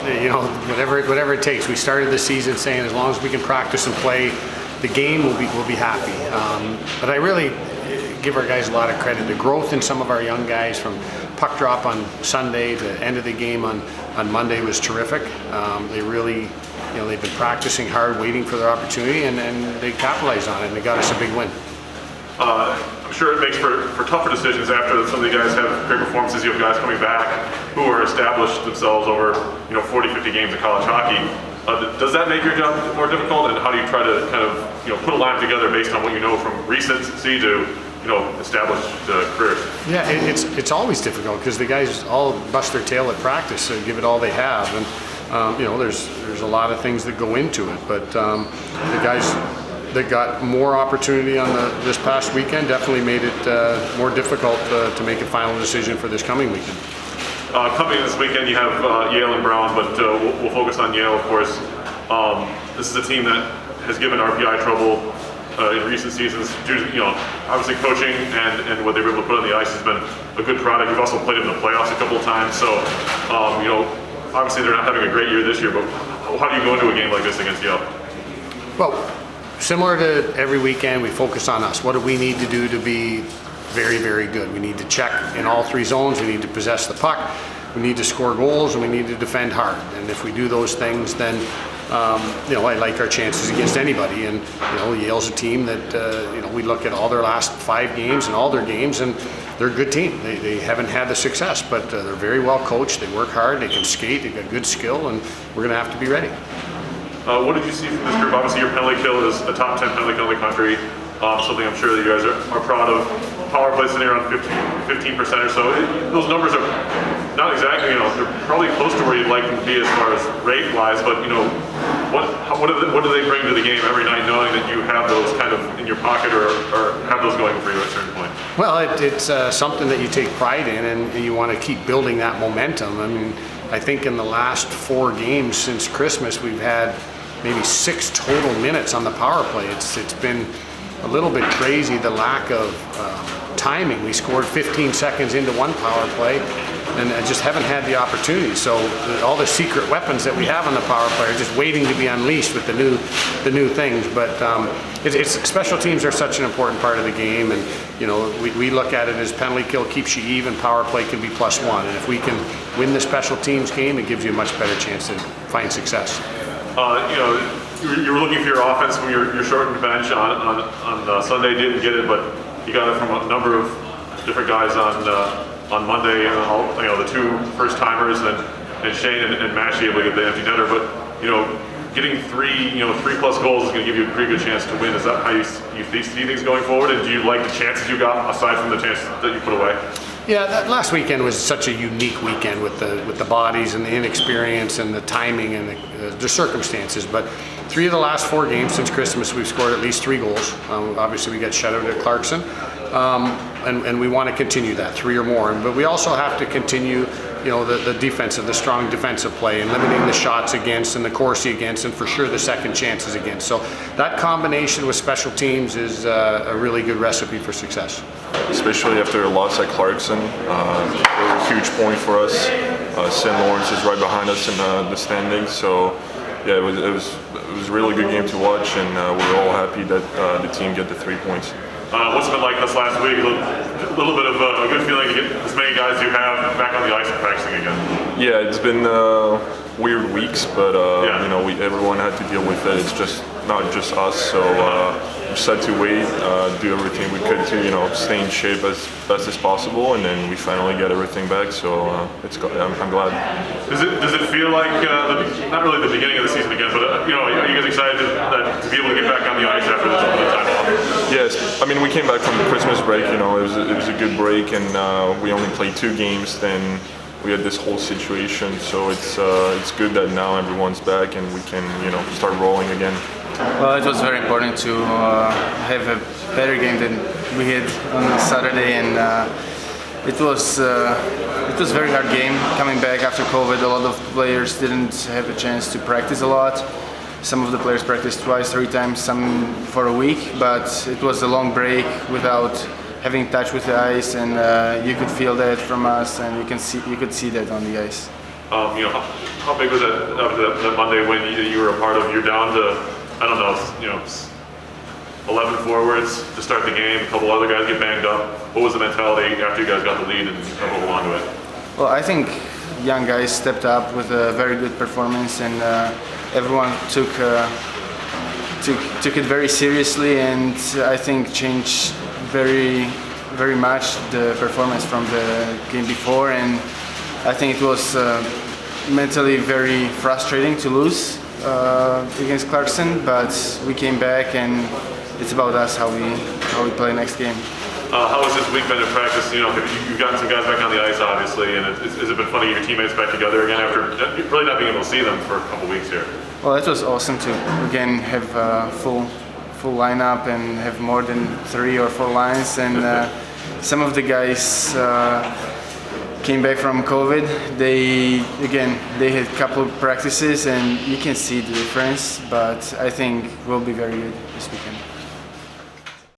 whatever it takes. We started the season saying as long as we can practice and play the game, we'll be happy. But I really give our guys a lot of credit. The growth in some of our young guys from puck drop on Sunday to end of the game on Monday was terrific. They really, they've been practicing hard, waiting for their opportunity, and they capitalized on it, and they got us a big win. I'm sure it makes for tougher decisions after some of the guys have great performances. You have guys coming back who are established themselves over 40, 50 games of college hockey. Does that make your job more difficult, and how do you try to kind of put a lineup together based on what you know from recency to established careers? Yeah, it's always difficult because the guys all bust their tail at practice and give it all they have, and there's a lot of things that go into it. But the guys that got more opportunity on this past weekend definitely made it more difficult to make a final decision for this coming weekend. Coming this weekend, you have Yale and Brown, but we'll focus on Yale, of course. This is a team that has given RPI trouble in recent seasons due to, obviously coaching and what they were able to put on the ice has been a good product. You've also played in the playoffs a couple of times, so, obviously they're not having a great year this year, but how do you go into a game like this against Yale? Well, similar to every weekend, we focus on us. What do we need to do to be very, very good? We need to check in all three zones. We need to possess the puck. We need to score goals, and we need to defend hard. And if we do those things, then I like our chances against anybody. And Yale's a team that we look at all their last 5 games and all their games, and they're a good team. They haven't had the success, but they're very well coached. They work hard. They can skate. They've got good skill, and we're going to have to be ready. What did you see from this group? Obviously, your penalty kill is a top 10 penalty kill in the country. Something I'm sure that you guys are proud of. Power play sitting around 15% or so. Those numbers are not exactly, they're probably close to where you'd like them to be as far as rate-wise, but, what do they bring to the game every night, knowing that you have those kind of in your pocket or have those going for you at a certain point? Well, it's something that you take pride in, and you want to keep building that momentum. I mean, I think in the last 4 games since Christmas, we've had maybe 6 total minutes on the power play. It's been a little bit crazy, the lack of timing. We scored 15 seconds into one power play, and I just haven't had the opportunity. So all the secret weapons that we have on the power play are just waiting to be unleashed with the new things. But it's special teams are such an important part of the game, and we look at it as penalty kill keeps you even, power play can be +1, and if we can win the special teams game, it gives you a much better chance to find success. You were looking for your offense from your shortened bench on Sunday. Didn't get it, but you got it from a number of different guys on Monday. The 2 first timers and Shane and Mash able to get the empty netter. But getting 3+ goals is going to give you a pretty good chance to win. Is that how you see things going forward? And do you like the chances you got aside from the chances that you put away? Yeah, that last weekend was such a unique weekend with the bodies and the inexperience and the timing and the circumstances. But 3 of the last 4 games since Christmas, we've scored at least 3 goals. Obviously, we got shut out at Clarkson, and we want to continue that, 3 or more. But we also have to continue, the strong defensive play and limiting the shots against and the Corsi against, and for sure the second chances against. So that combination with special teams is a really good recipe for success. Especially after a loss at Clarkson, it was a huge point for us. St. Lawrence is right behind us in the standings, so yeah, it was a really good game to watch, and we're all happy that the team get the 3 points. What's it been like this last week? A little bit of a good feeling to get as many guys you have back on the ice and practicing again. Yeah, it's been weird weeks, but everyone had to deal with it. It's just not just us, so we just had to wait, do everything we could to stay in shape as best as possible, and then we finally get everything back. So I'm glad. Does it feel like not really the beginning of the season again, but are you guys excited to be able to get back on the ice after this time off? Yes, I mean we came back from the Christmas break. It was a good break, and we only played 2 games. Then we had this whole situation, so it's good that now everyone's back and we can start rolling again. Well, it was very important to have a better game than we had on Saturday, and it was a very hard game coming back after COVID. A lot of players didn't have a chance to practice a lot. Some of the players practiced twice, 3 times, some for a week, but it was a long break without having touch with the ice, and you could feel that from us, and you could see that on the ice. How big was that after that Monday when you were a part of? You're down to, I don't know, 11 forwards to start the game. A couple other guys get banged up. What was the mentality after you guys got the lead and able to hold on to it? Well, I think young guys stepped up with a very good performance, and everyone took it very seriously, and I think changed very much the performance from the game before. And I think it was mentally very frustrating to lose against Clarkson, but we came back, and it's about us how we play next game. How has this week been in practice? You've gotten some guys back on the ice, obviously, and has it been fun to get your teammates back together again after really not being able to see them for a couple weeks here? Well, it was awesome to again have a full lineup and have more than 3 or 4 lines, and some of the guys came back from COVID. They had a couple of practices, and you can see the difference, but I think we'll be very good this weekend.